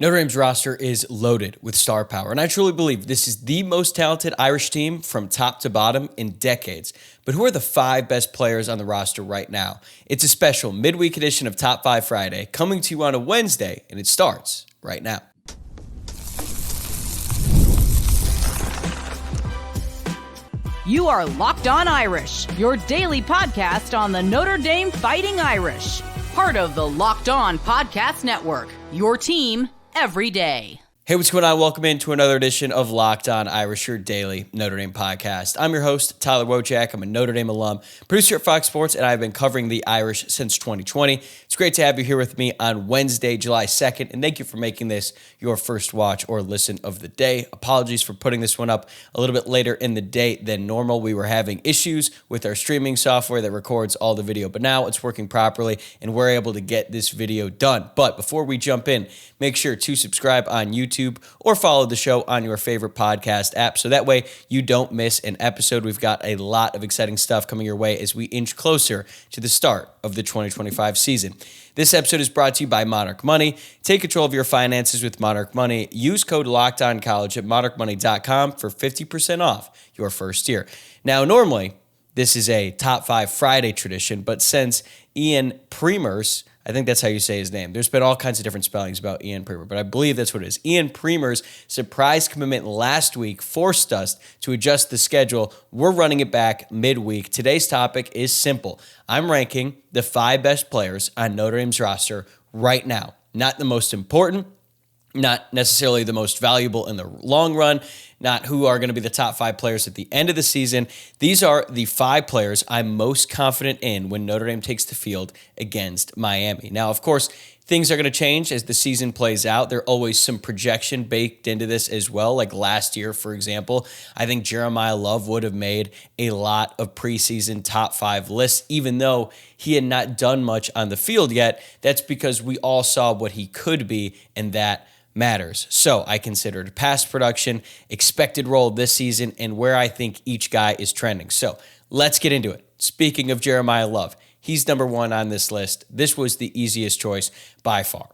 Notre Dame's roster is loaded with star power, and I truly believe this is the most talented Irish team from top to bottom in decades. But who are the 5 best players on the roster right now? It's a special midweek edition of Top 5 Friday coming to you on a Wednesday, and it starts right now. You are Locked On Irish, your daily podcast on the Notre Dame Fighting Irish. Part of the Locked On Podcast Network, your team every day. Hey, what's going on? Welcome into another edition of Locked On Irish, your daily Notre Dame podcast. I'm your host, Tyler Wojciak. I'm a Notre Dame alum, producer at Fox Sports, and I've been covering the Irish since 2020. It's great to have you here with me on Wednesday, July 2nd, and thank you for making this your first watch or listen of the day. Apologies for putting this one up a little bit later in the day than normal. We were having issues with our streaming software that records all the video, but now it's working properly, and we're able to get this video done. But before we jump in, make sure to subscribe on YouTube or follow the show on your favorite podcast app so that way you don't miss an episode. We've got a lot of exciting stuff coming your way as we inch closer to the start of the 2025 season. This episode is brought to you by Monarch Money. Take control of your finances with Monarch Money. Use code LOCKEDONCollege at monarchmoney.com for 50% off your first year. Now, normally, this is a Top 5 Friday tradition, but since Ian Premers, I think that's how you say his name. There's been all kinds of different spellings about Ian Premer, but I believe that's what it is. Ian Premer's surprise commitment last week forced us to adjust the schedule. We're running it back midweek. Today's topic is simple. I'm ranking the 5 best players on Notre Dame's roster right now. Not the most important, not necessarily the most valuable in the long run, not who are going to be the top 5 players at the end of the season. These are the 5 players I'm most confident in when Notre Dame takes the field against Miami. Now, of course, things are going to change as the season plays out. There's always some projection baked into this as well. Like last year, for example, I think Jeremiah Love would have made a lot of preseason top 5 lists, even though he had not done much on the field yet. That's because we all saw what he could be, and that matters. So I considered past production, expected role this season, and where I think each guy is trending. So let's get into it. Speaking of Jeremiah Love, he's number 1 on this list. This was the easiest choice by far.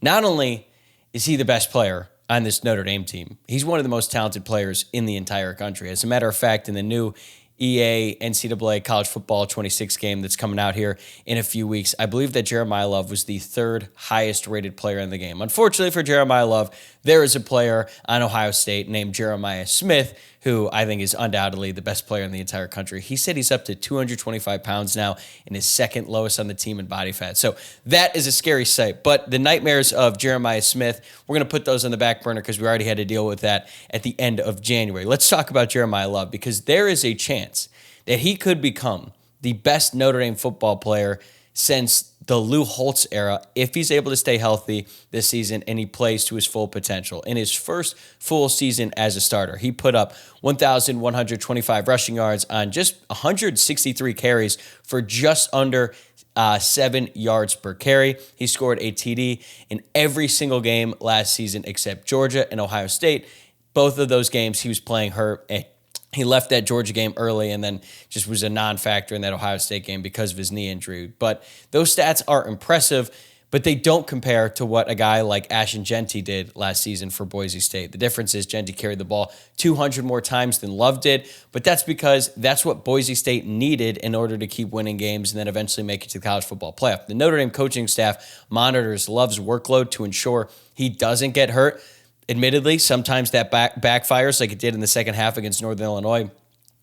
Not only is he the best player on this Notre Dame team, he's one of the most talented players in the entire country. As a matter of fact, in the new EA NCAA College Football 26 game that's coming out here in a few weeks, I believe that Jeremiah Love was the 3rd highest rated player in the game. Unfortunately for Jeremiah Love, there is a player on Ohio State named Jeremiah Smith, who I think is undoubtedly the best player in the entire country. He said he's up to 225 pounds now and is 2nd lowest on the team in body fat. So that is a scary sight. But the nightmares of Jeremiah Smith, we're going to put those on the back burner because we already had to deal with that at the end of January. Let's talk about Jeremiah Love, because there is a chance that he could become the best Notre Dame football player since the Lou Holtz era if he's able to stay healthy this season and he plays to his full potential. In his first full season as a starter, he put up 1,125 rushing yards on just 163 carries for just under 7 yards per carry. He scored a TD in every single game last season except Georgia and Ohio State. Both of those games he was playing hurt. He left that Georgia game early and then just was a non-factor in that Ohio State game because of his knee injury. But those stats are impressive, but they don't compare to what a guy like Ashton Jeanty did last season for Boise State. The difference is Jeanty carried the ball 200 more times than Love did, but that's because that's what Boise State needed in order to keep winning games and then eventually make it to the college football playoff. The Notre Dame coaching staff monitors Love's workload to ensure he doesn't get hurt. Admittedly, sometimes that backfires like it did in the second half against Northern Illinois.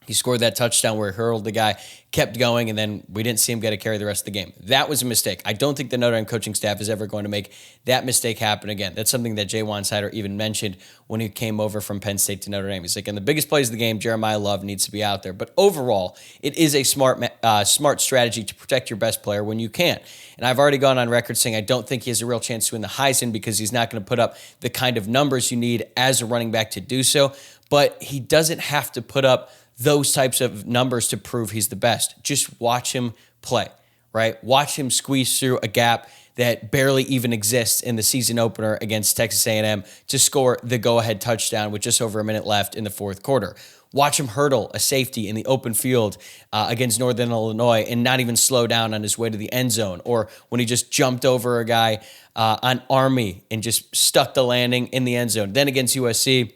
He scored that touchdown where he hurled the guy, kept going, and then we didn't see him get a carry the rest of the game. That was a mistake. I don't think the Notre Dame coaching staff is ever going to make that mistake happen again. That's something that Jay Sider even mentioned when he came over from Penn State to Notre Dame. He's like, in the biggest plays of the game, Jeremiah Love needs to be out there. But overall, it is a smart strategy to protect your best player when you can. And I've already gone on record saying I don't think he has a real chance to win the Heisman because he's not going to put up the kind of numbers you need as a running back to do so. But he doesn't have to put up those types of numbers to prove he's the best. Just watch him play, right? Watch him squeeze through a gap that barely even exists in the season opener against Texas A&M to score the go-ahead touchdown with just over a minute left in the fourth quarter. Watch him hurdle a safety in the open field against Northern Illinois and not even slow down on his way to the end zone, or when he just jumped over a guy on Army and just stuck the landing in the end zone. Then against USC,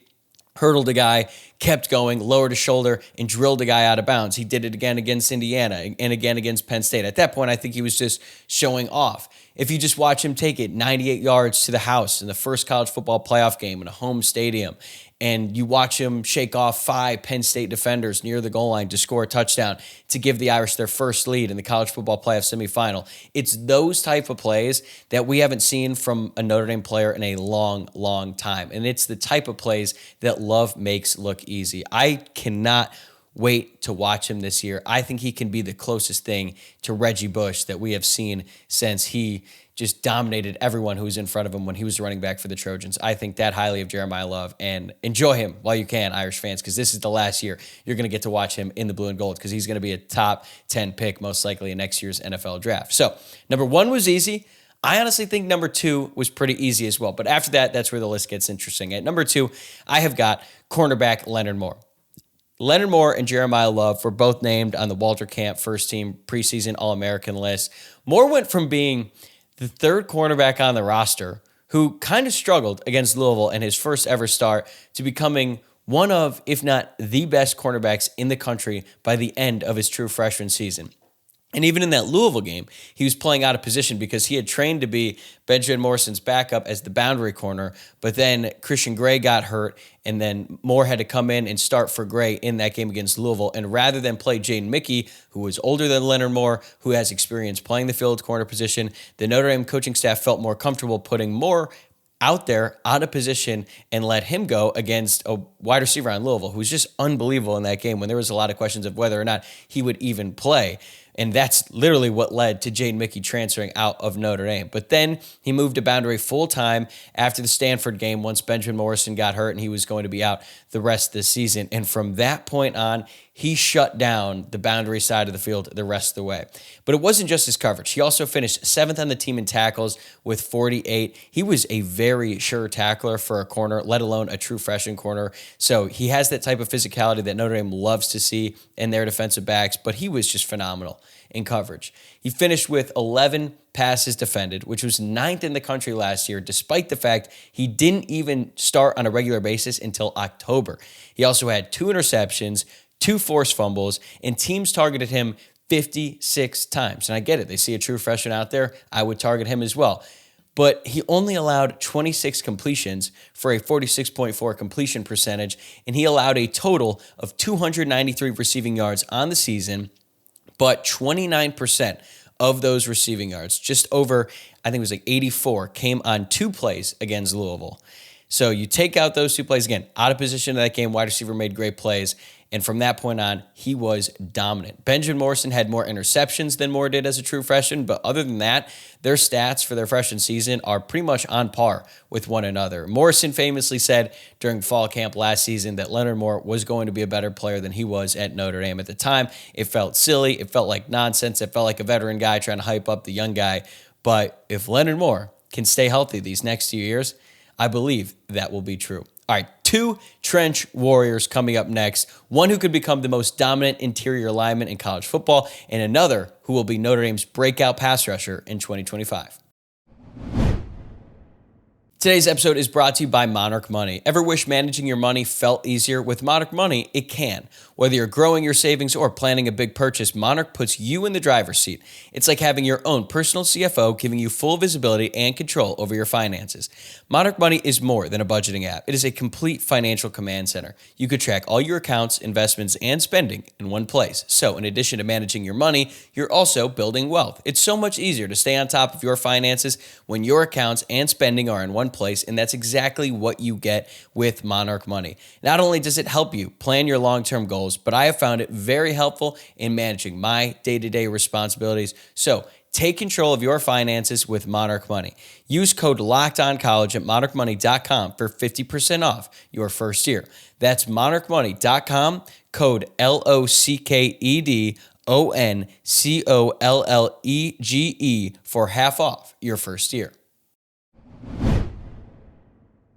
hurdled a guy, kept going, lowered his shoulder, and drilled a guy out of bounds. He did it again against Indiana and again against Penn State. At that point, I think he was just showing off. If you just watch him take it 98 yards to the house in the first college football playoff game in a home stadium, and you watch him shake off 5 Penn State defenders near the goal line to score a touchdown to give the Irish their first lead in the college football playoff semifinal. It's those type of plays that we haven't seen from a Notre Dame player in a long, long time. And it's the type of plays that Love makes look easy. I cannot wait to watch him this year. I think he can be the closest thing to Reggie Bush that we have seen since he just dominated everyone who was in front of him when he was running back for the Trojans. I think that highly of Jeremiah Love, and enjoy him while you can, Irish fans, because this is the last year you're going to get to watch him in the blue and gold, because he's going to be a top 10 pick most likely in next year's NFL draft. So number 1 was easy. I honestly think number 2 was pretty easy as well. But after that, that's where the list gets interesting. At number 2, I have got cornerback Leonard Moore. Leonard Moore and Jeremiah Love were both named on the Walter Camp first team preseason All-American list. Moore went from being the 3rd cornerback on the roster, who kind of struggled against Louisville in his first ever start, to becoming one of, if not the best cornerbacks in the country by the end of his true freshman season. And even in that Louisville game, he was playing out of position because he had trained to be Benjamin Morrison's backup as the boundary corner, but then Christian Gray got hurt, and then Moore had to come in and start for Gray in that game against Louisville. And rather than play Jaden Mickey, who was older than Leonard Moore, who has experience playing the field corner position, the Notre Dame coaching staff felt more comfortable putting Moore out there out of position and let him go against a wide receiver on Louisville, who was just unbelievable in that game when there was a lot of questions of whether or not he would even play. And that's literally what led to Jaden Mickey transferring out of Notre Dame. But then he moved to boundary full-time after the Stanford game once Benjamin Morrison got hurt and he was going to be out the rest of the season. And from that point on, he shut down the boundary side of the field the rest of the way. But it wasn't just his coverage. He also finished 7th on the team in tackles with 48. He was a very sure tackler for a corner, let alone a true freshman corner. So he has that type of physicality that Notre Dame loves to see in their defensive backs, but he was just phenomenal in coverage. He finished with 11 passes defended, which was 9th in the country last year, despite the fact he didn't even start on a regular basis until October. He also had 2 interceptions, 2 forced fumbles, and teams targeted him 56 times. And I get it. They see a true freshman out there. I would target him as well. But he only allowed 26 completions for a 46.4 completion percentage, and he allowed a total of 293 receiving yards on the season, but 29% of those receiving yards, just over, I think it was like 84, came on 2 plays against Louisville. So you take out those 2 plays, again, out of position in that game, wide receiver made great plays, and from that point on, he was dominant. Benjamin Morrison had more interceptions than Moore did as a true freshman, but other than that, their stats for their freshman season are pretty much on par with one another. Morrison famously said during fall camp last season that Leonard Moore was going to be a better player than he was at Notre Dame. At the time, it felt silly. It felt like nonsense. It felt like a veteran guy trying to hype up the young guy. But if Leonard Moore can stay healthy these next few years, I believe that will be true. All right, 2 trench warriors coming up next. One who could become the most dominant interior lineman in college football, and another who will be Notre Dame's breakout pass rusher in 2025. Today's episode is brought to you by Monarch Money. Ever wish managing your money felt easier? With Monarch Money, it can. Whether you're growing your savings or planning a big purchase, Monarch puts you in the driver's seat. It's like having your own personal CFO giving you full visibility and control over your finances. Monarch Money is more than a budgeting app. It is a complete financial command center. You could track all your accounts, investments, and spending in one place. So in addition to managing your money, you're also building wealth. It's so much easier to stay on top of your finances when your accounts and spending are in one place, and that's exactly what you get with Monarch Money. Not only does it help you plan your long-term goals, but I have found it very helpful in managing my day-to-day responsibilities. So take control of your finances with Monarch Money. Use code LOCKEDONCollege at monarchmoney.com for 50% off your first year. That's monarchmoney.com, code LOCKED ONCOLLEGE for half off your first year.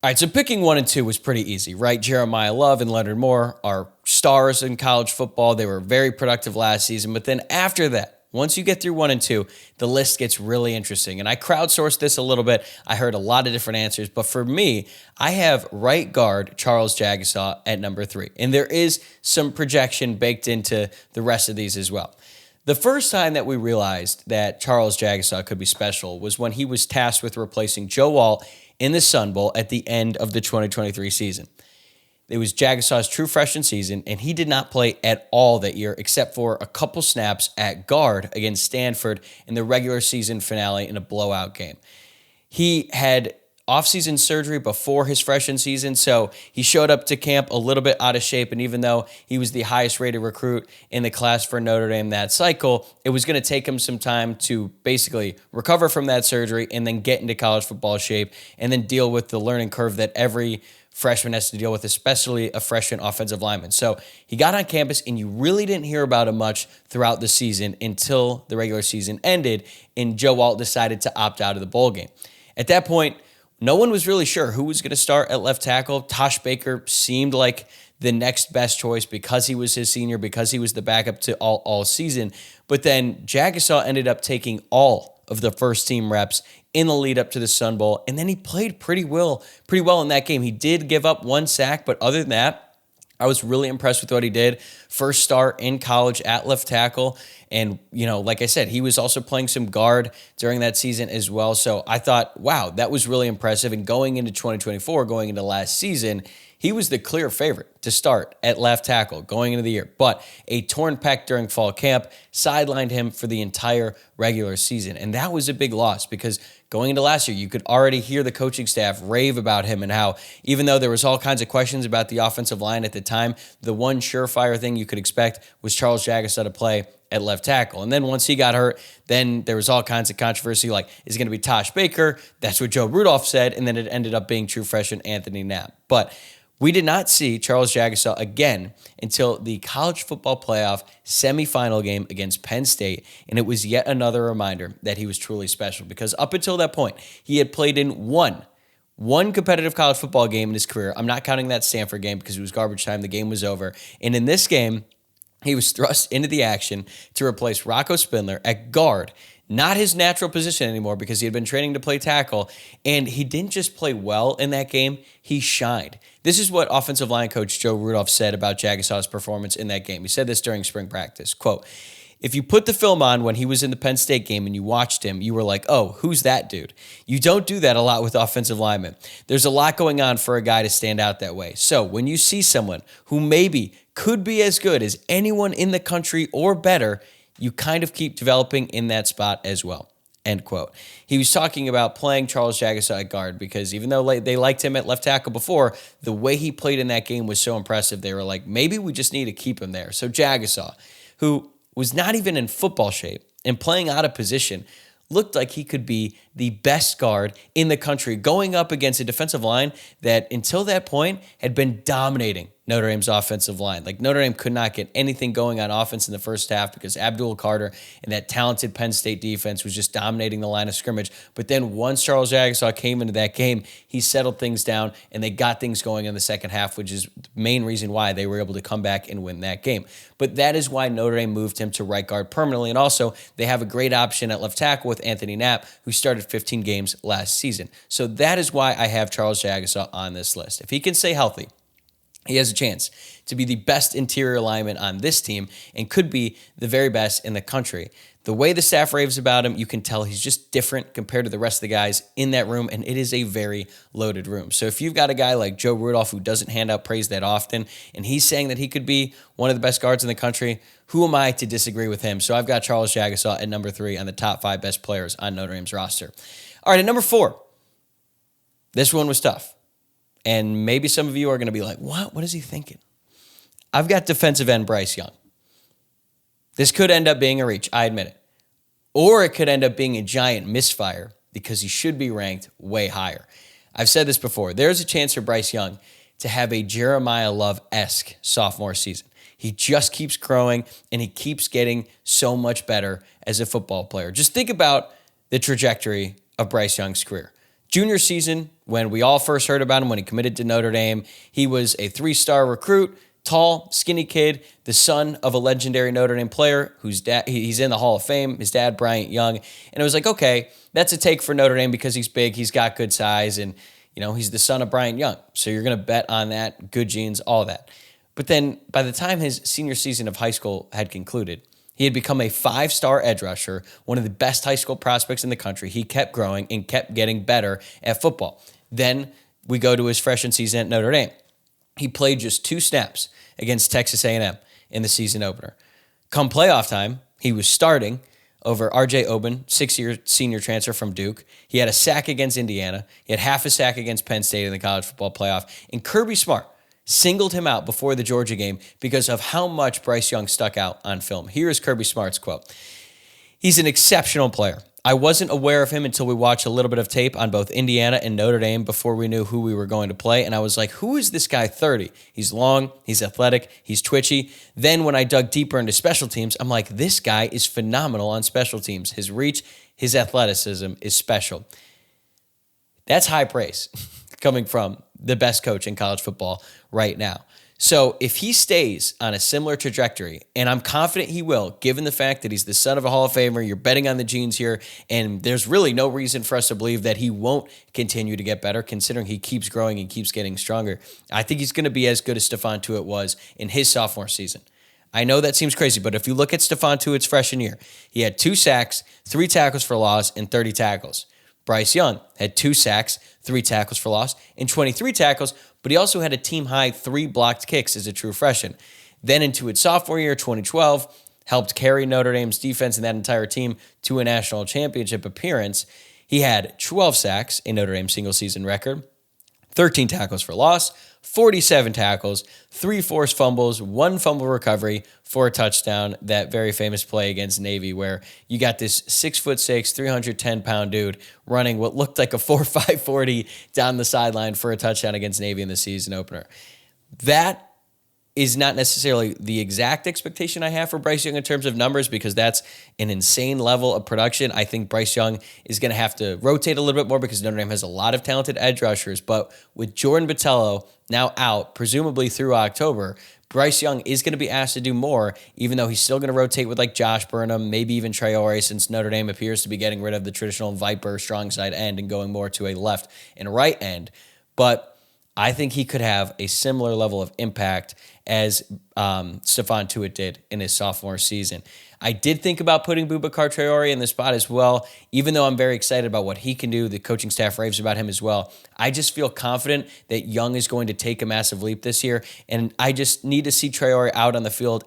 All right, so picking 1 and 2 was pretty easy, right? Jeremiah Love and Leonard Moore are stars in college football. They were very productive last season. But then after that, once you get through 1 and 2, the list gets really interesting. And I crowdsourced this a little bit. I heard a lot of different answers. But for me, I have right guard Charles Jagasaw at number 3. And there is some projection baked into the rest of these as well. The first time that we realized that Charles Jagasaw could be special was when he was tasked with replacing Joe Alt in the Sun Bowl at the end of the 2023 season. It was Jagasaw's true freshman season, and he did not play at all that year except for a couple snaps at guard against Stanford in the regular season finale in a blowout game. He had offseason surgery before his freshman season, so he showed up to camp a little bit out of shape, and even though he was the highest rated recruit in the class for Notre Dame that cycle, it was going to take him some time to basically recover from that surgery and then get into college football shape and then deal with the learning curve that every freshman has to deal with, especially a freshman offensive lineman. So he got on campus, and you really didn't hear about him much throughout the season until the regular season ended and Joe Alt decided to opt out of the bowl game. At that point, no one was really sure who was going to start at left tackle. Tosh Baker seemed like the next best choice because he was his senior, because he was the backup to all season. But then Jagasaw ended up taking all of the first team reps in the lead up to the Sun Bowl, and then he played pretty well in that game. He did give up 1 sack, but other than that, I was really impressed with what he did. First start in college at left tackle. And, like I said, he was also playing some guard during that season as well. So I thought, wow, that was really impressive. And going into 2024, going into last season, he was the clear favorite to start at left tackle going into the year. But a torn pec during fall camp sidelined him for the entire regular season. And that was a big loss because going into last year, you could already hear the coaching staff rave about him and how even though there was all kinds of questions about the offensive line at the time, the one surefire thing you could expect was Charles Jagasaw to play at left tackle. And then once he got hurt, then there was all kinds of controversy like, is it going to be Tosh Baker? That's what Joe Rudolph said. And then it ended up being true freshman Anthony Knapp. But we did not see Charles Jagasaw again until the college football playoff semifinal game against Penn State, and it was yet another reminder that he was truly special because up until that point, he had played in one competitive college football game in his career. I'm not counting that Stanford game because it was garbage time. The game was over. And in this game, he was thrust into the action to replace Rocco Spindler at guard, not his natural position anymore because he had been training to play tackle, and he didn't just play well in that game, he shined. This is what offensive line coach Joe Rudolph said about Jagasaw's performance in that game. He said this during spring practice, quote, "If you put the film on when he was in the Penn State game and you watched him, you were like, oh, who's that dude? You don't do that a lot with offensive linemen. There's a lot going on for a guy to stand out that way. So when you see someone who maybe could be as good as anyone in the country or better, you kind of keep developing in that spot as well." End quote. He was talking about playing Charles Jagasaw at guard because even though they liked him at left tackle before, the way he played in that game was so impressive. They were like, maybe we just need to keep him there. So Jagasaw, who was not even in football shape and playing out of position, looked like he could be the best guard in the country going up against a defensive line that until that point had been dominating Notre Dame's offensive line. Like Notre Dame could not get anything going on offense in the first half because Abdul Carter and that talented Penn State defense was just dominating the line of scrimmage. But then once Charles Jagasaw came into that game, he settled things down and they got things going in the second half, which is the main reason why they were able to come back and win that game. But that is why Notre Dame moved him to right guard permanently. And also they have a great option at left tackle with Anthony Knapp, who started 15 games last season. So that is why I have Charles Jagasaw on this list. If he can stay healthy, he has a chance to be the best interior lineman on this team and could be the very best in the country. The way the staff raves about him, you can tell he's just different compared to the rest of the guys in that room, and it is a very loaded room. So if you've got a guy like Joe Rudolph who doesn't hand out praise that often, and he's saying that he could be one of the best guards in the country, who am I to disagree with him? So I've got Charles Jagasaw at number 3 on the top 5 best players on Notre Dame's roster. All right, at number 4, this one was tough. And maybe some of you are going to be like, what? What is he thinking? I've got defensive end Bryce Young. This could end up being a reach, I admit it. Or it could end up being a giant misfire because he should be ranked way higher. I've said this before. There's a chance for Bryce Young to have a Jeremiah Love-esque sophomore season. He just keeps growing, and he keeps getting so much better as a football player. Just think about the trajectory of Bryce Young's career. Junior season, when we all first heard about him, when he committed to Notre Dame, he was a 3-star recruit, tall, skinny kid, the son of a legendary Notre Dame player whose dad, he's in the Hall of Fame, his dad, Bryant Young. And it was like, okay, that's a take for Notre Dame because he's big, he's got good size, and he's the son of Bryant Young. So you're going to bet on that, good genes, all that. But then by the time his senior season of high school had concluded, he had become a 5-star edge rusher, one of the best high school prospects in the country. He kept growing and kept getting better at football. Then we go to his freshman season at Notre Dame. He played just 2 snaps against Texas A&M in the season opener. Come playoff time, he was starting over R.J. Oben, 6-year senior transfer from Duke. He had a sack against Indiana. He had half a sack against Penn State in the college football playoff. And Kirby Smart singled him out before the Georgia game because of how much Bryce Young stuck out on film. Here is Kirby Smart's quote. He's an exceptional player. I wasn't aware of him until we watched a little bit of tape on both Indiana and Notre Dame before we knew who we were going to play. And I was like, who is this guy 30? He's long, he's athletic, he's twitchy. Then when I dug deeper into special teams, I'm like, this guy is phenomenal on special teams. His reach, his athleticism is special. That's high praise coming from the best coach in college football right now. So if he stays on a similar trajectory, and I'm confident he will, given the fact that he's the son of a Hall of Famer, you're betting on the genes here, and there's really no reason for us to believe that he won't continue to get better, considering he keeps growing and keeps getting stronger. I think he's going to be as good as Stephon Tuitt was in his sophomore season. I know that seems crazy, but if you look at Stephon Tuitt's freshman year, he had 2 sacks, 3 tackles for loss, and 30 tackles. Bryce Young had 2 sacks, 3 tackles for loss, and 23 tackles, but he also had a team-high 3 blocked kicks as a true freshman. Then into its sophomore year, 2012, helped carry Notre Dame's defense and that entire team to a national championship appearance. He had 12 sacks, a Notre Dame single-season record, 13 tackles for loss, 47 tackles, 3 forced fumbles, 1 fumble recovery for a touchdown. That very famous play against Navy where you got this 6'6", 310-pound dude running what looked like a 4.5 40 down the sideline for a touchdown against Navy in the season opener. That is not necessarily the exact expectation I have for Bryce Young in terms of numbers because that's an insane level of production. I think Bryce Young is going to have to rotate a little bit more because Notre Dame has a lot of talented edge rushers. But with Jordan Botelho now out, presumably through October, Bryce Young is going to be asked to do more, even though he's still going to rotate with like Josh Burnham, maybe even Traore, since Notre Dame appears to be getting rid of the traditional Viper strong side end and going more to a left and right end. But I think he could have a similar level of impact as Stephon Tuitt did in his sophomore season. I did think about putting Boubacar Traore in the spot as well, even though I'm very excited about what he can do. The coaching staff raves about him as well. I just feel confident that Young is going to take a massive leap this year, and I just need to see Traore out on the field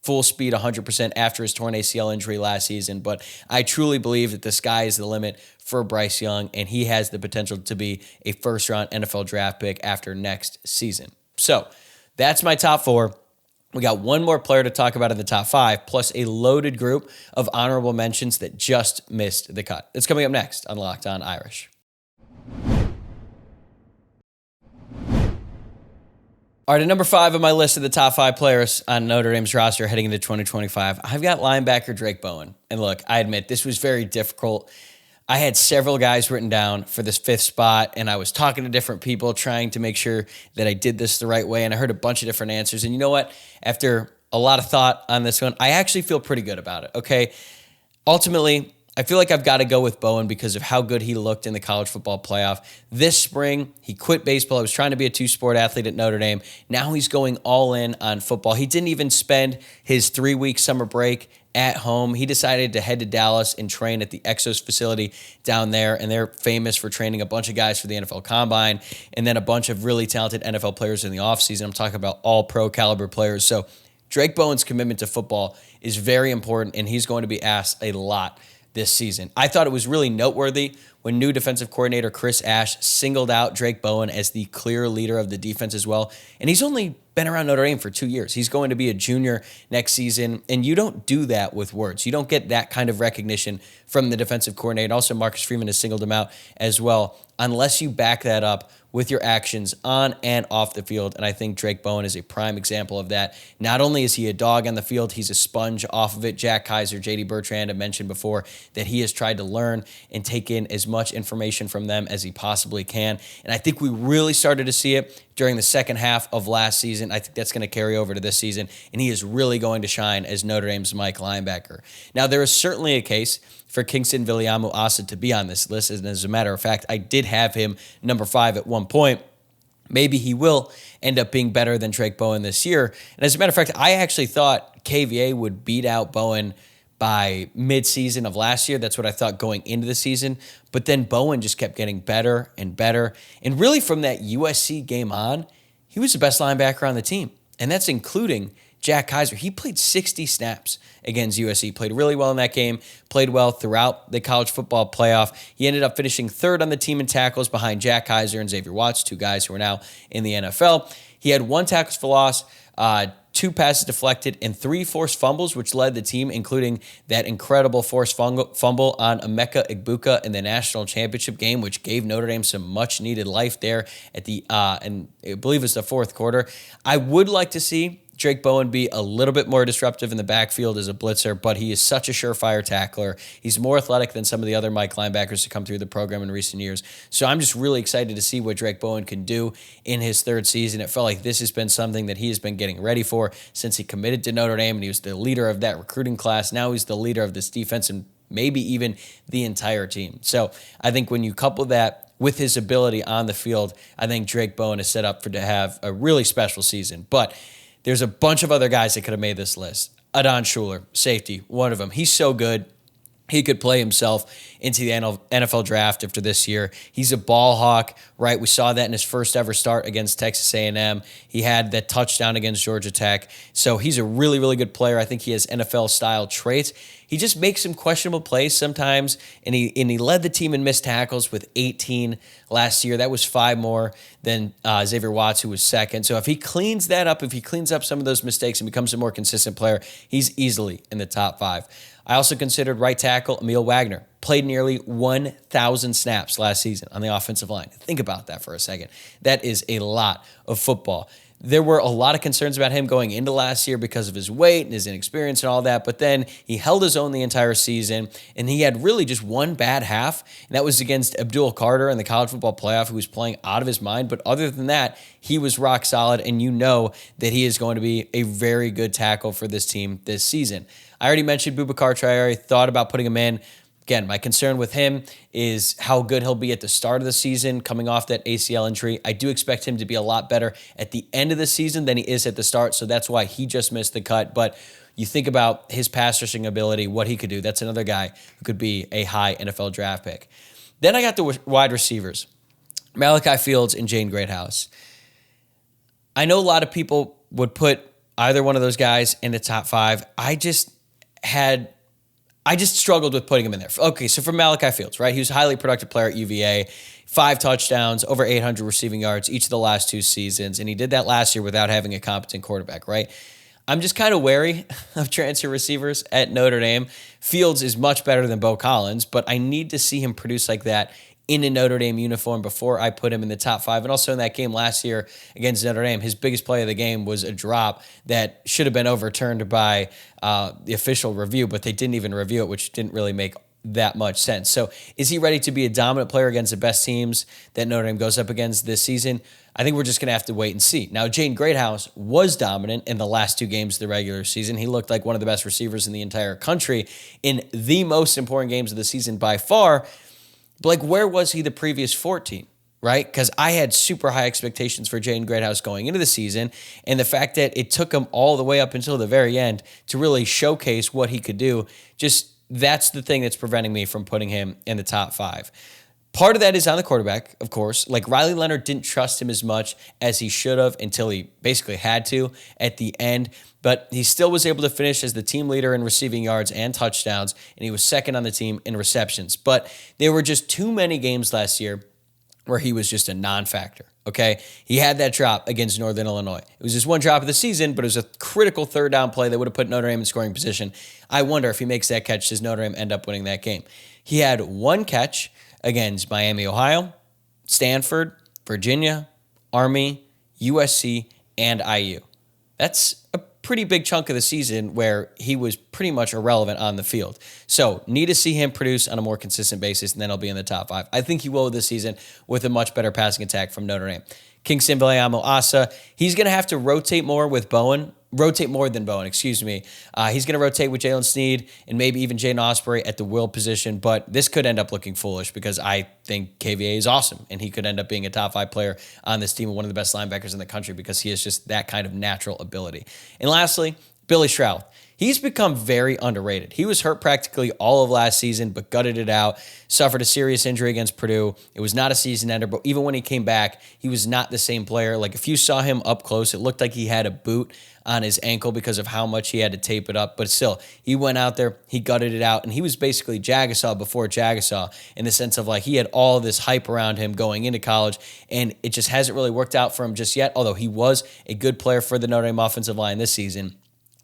full speed 100% after his torn ACL injury last season. But I truly believe that the sky is the limit for Bryce Young, and he has the potential to be a first-round NFL draft pick after next season. So that's my top 4. We got one more player to talk about in the top 5, plus a loaded group of honorable mentions that just missed the cut. It's coming up next on Locked On Irish. All right, at number 5 on my list of the top 5 players on Notre Dame's roster heading into 2025, I've got linebacker Drake Bowen. And look, I admit this was very difficult. I had several guys written down for this 5th spot, and I was talking to different people trying to make sure that I did this the right way, and I heard a bunch of different answers. And you know what? After a lot of thought on this one, I actually feel pretty good about it, okay? Ultimately, I feel like I've got to go with Bowen because of how good he looked in the college football playoff. This spring, he quit baseball. He was trying to be a 2-sport athlete at Notre Dame. Now he's going all in on football. He didn't even spend his 3-week summer break at home. He decided to head to Dallas and train at the Exos facility down there, and they're famous for training a bunch of guys for the NFL Combine and then a bunch of really talented NFL players in the offseason. I'm talking about all pro caliber players. So Drake Bowen's commitment to football is very important, and he's going to be asked a lot this season. I thought it was really noteworthy when new defensive coordinator Chris Ash singled out Drake Bowen as the clear leader of the defense as well. And he's only been around Notre Dame for 2 years. He's going to be a junior next season, and you don't do that with words. You don't get that kind of recognition from the defensive coordinator. Also, Marcus Freeman has singled him out as well unless you back that up with your actions on and off the field. And I think Drake Bowen is a prime example of that. Not only is he a dog on the field, he's a sponge off of it. Jack Kaiser, JD Bertrand have mentioned before that he has tried to learn and take in as much information from them as he possibly can. And I think we really started to see it during the second half of last season. I think that's going to carry over to this season, and he is really going to shine as Notre Dame's Mike linebacker. Now, there is certainly a case for Kingston Viliamu-Asa to be on this list, and as a matter of fact, I did have him number 5 at one point. Maybe he will end up being better than Drake Bowen this year. And as a matter of fact, I actually thought KVA would beat out Bowen by mid-season of last year. That's what I thought going into the season. But then Bowen just kept getting better and better. And really from that USC game on, he was the best linebacker on the team. And that's including Jack Kaiser. He played 60 snaps against USC, played really well in that game, played well throughout the college football playoff. He ended up finishing third on the team in tackles behind Jack Kaiser and Xavier Watts, 2 guys who are now in the NFL. He had 1 tackles for loss, 2 passes deflected, and 3 forced fumbles, which led the team, including that incredible forced fumble on Emeka Egbuka in the national championship game, which gave Notre Dame some much-needed life there at the, and I believe it's the fourth quarter. I would like to see Drake Bowen be a little bit more disruptive in the backfield as a blitzer, but he is such a surefire tackler. He's more athletic than some of the other Mike linebackers to come through the program in recent years. So I'm just really excited to see what Drake Bowen can do in his 3rd season. It felt like this has been something that he has been getting ready for since he committed to Notre Dame, and he was the leader of that recruiting class. Now he's the leader of this defense and maybe even the entire team. So I think when you couple that with his ability on the field, I think Drake Bowen is set up to have a really special season. But there's a bunch of other guys that could have made this list. Adon Schuler, safety, one of them. He's so good. He could play himself into the NFL draft after this year. He's a ball hawk, right? We saw that in his first ever start against Texas A&M. He had that touchdown against Georgia Tech. So he's a really, really good player. I think he has NFL-style traits. He just makes some questionable plays sometimes, and he led the team in missed tackles with 18 last year. That was 5 more than Xavier Watts, who was second. So if he cleans that up, if he cleans up some of those mistakes and becomes a more consistent player, he's easily in the top 5. I also considered right tackle Emil Wagner. Played nearly 1,000 snaps last season on the offensive line. Think about that for a second. That is a lot of football. There were a lot of concerns about him going into last year because of his weight and his inexperience and all that, but then he held his own the entire season, and he had really just one bad half, and that was against Abdul Carter in the college football playoff, who was playing out of his mind. But other than that, he was rock solid, and you know that he is going to be a very good tackle for this team this season. I already mentioned Boubacar Traore, thought about putting him in. Again, my concern with him is how good he'll be at the start of the season coming off that ACL injury. I do expect him to be a lot better at the end of the season than he is at the start, so that's why he just missed the cut. But you think about his pass rushing ability, what he could do. That's another guy who could be a high NFL draft pick. Then I got the wide receivers, Malachi Fields and Jane Greathouse. I know a lot of people would put either one of those guys in the top 5. I just struggled with putting him in there. Okay, so for Malachi Fields, right? He was a highly productive player at UVA, 5 touchdowns, over 800 receiving yards each of the last 2 seasons, and he did that last year without having a competent quarterback, right? I'm just kind of wary of transfer receivers at Notre Dame. Fields is much better than Bo Collins, but I need to see him produce like that in a Notre Dame uniform before I put him in the top 5. And also in that game last year against Notre Dame, his biggest play of the game was a drop that should have been overturned by the official review, but they didn't even review it, which didn't really make that much sense. So is he ready to be a dominant player against the best teams that Notre Dame goes up against this season? I think we're just going to have to wait and see. Now, Jane Greathouse was dominant in the last 2 games of the regular season. He looked like one of the best receivers in the entire country in the most important games of the season by far. But like, where was he the previous 14, right? Because I had super high expectations for Jane Greathouse going into the season, and the fact that it took him all the way up until the very end to really showcase what he could do, just that's the thing that's preventing me from putting him in the top 5. Part of that is on the quarterback, of course. Like, Riley Leonard didn't trust him as much as he should have until he basically had to at the end. But he still was able to finish as the team leader in receiving yards and touchdowns, and he was second on the team in receptions. But there were just too many games last year where he was just a non-factor, okay? He had that drop against Northern Illinois. It was just one drop of the season, but it was a critical third down play that would have put Notre Dame in scoring position. I wonder if he makes that catch, does Notre Dame end up winning that game? He had 1 catch against Miami, Ohio, Stanford, Virginia, Army, USC, and IU. That's a pretty big chunk of the season where he was pretty much irrelevant on the field. So need to see him produce on a more consistent basis, and then he'll be in the top 5. I think he will this season with a much better passing attack from Notre Dame. Kingston Viliamo-Asa, he's going to have to rotate more than Bowen, excuse me. He's going to rotate with Jalen Sneed and maybe even Jaden Osbury at the will position, but this could end up looking foolish because I think KVA is awesome, and he could end up being a top 5 player on this team and one of the best linebackers in the country because he has just that kind of natural ability. And lastly, Billy Stroud. He's become very underrated. He was hurt practically all of last season, but gutted it out, suffered a serious injury against Purdue. It was not a season ender, but even when he came back, he was not the same player. Like if you saw him up close, it looked like he had a boot on his ankle because of how much he had to tape it up. But still, he went out there, he gutted it out, and he was basically Jagasaw before Jagasaw in the sense of like he had all this hype around him going into college, and it just hasn't really worked out for him just yet, although he was a good player for the Notre Dame offensive line this season.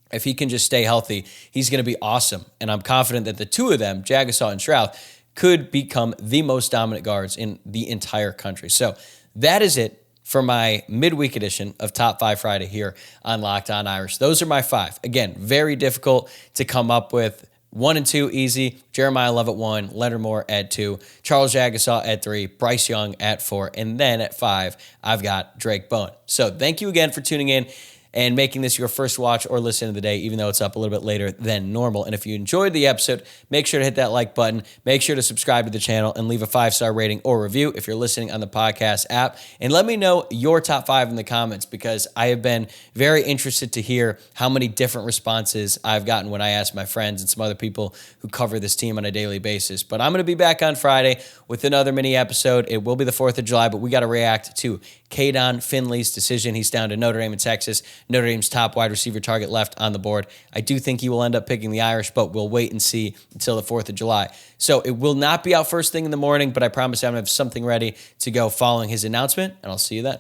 If he can just stay healthy, he's going to be awesome. And I'm confident that the two of them, Jagasaw and Stroud, could become the most dominant guards in the entire country. So that is it for my midweek edition of Top 5 Friday here on Locked On Irish. Those are my 5. Again, very difficult to come up with. 1 and 2, easy. Jeremiah Love at 1, Leonard Moore at 2, Charles Jagasaw at 3, Bryce Young at 4, and then at 5, I've got Drake Bowen. So thank you again for tuning in and making this your first watch or listen of the day, even though it's up a little bit later than normal. And if you enjoyed the episode, make sure to hit that like button. Make sure to subscribe to the channel and leave a 5-star rating or review if you're listening on the podcast app. And let me know your top 5 in the comments because I have been very interested to hear how many different responses I've gotten when I ask my friends and some other people who cover this team on a daily basis. But I'm going to be back on Friday with another mini episode. It will be the 4th of July, but we got to react to Kadon Finley's decision. He's down to Notre Dame in Texas. Notre Dame's top wide receiver target left on the board. I do think he will end up picking the Irish, but we'll wait and see until the 4th of July. So it will not be out first thing in the morning, but I promise I'm going to have something ready to go following his announcement, and I'll see you then.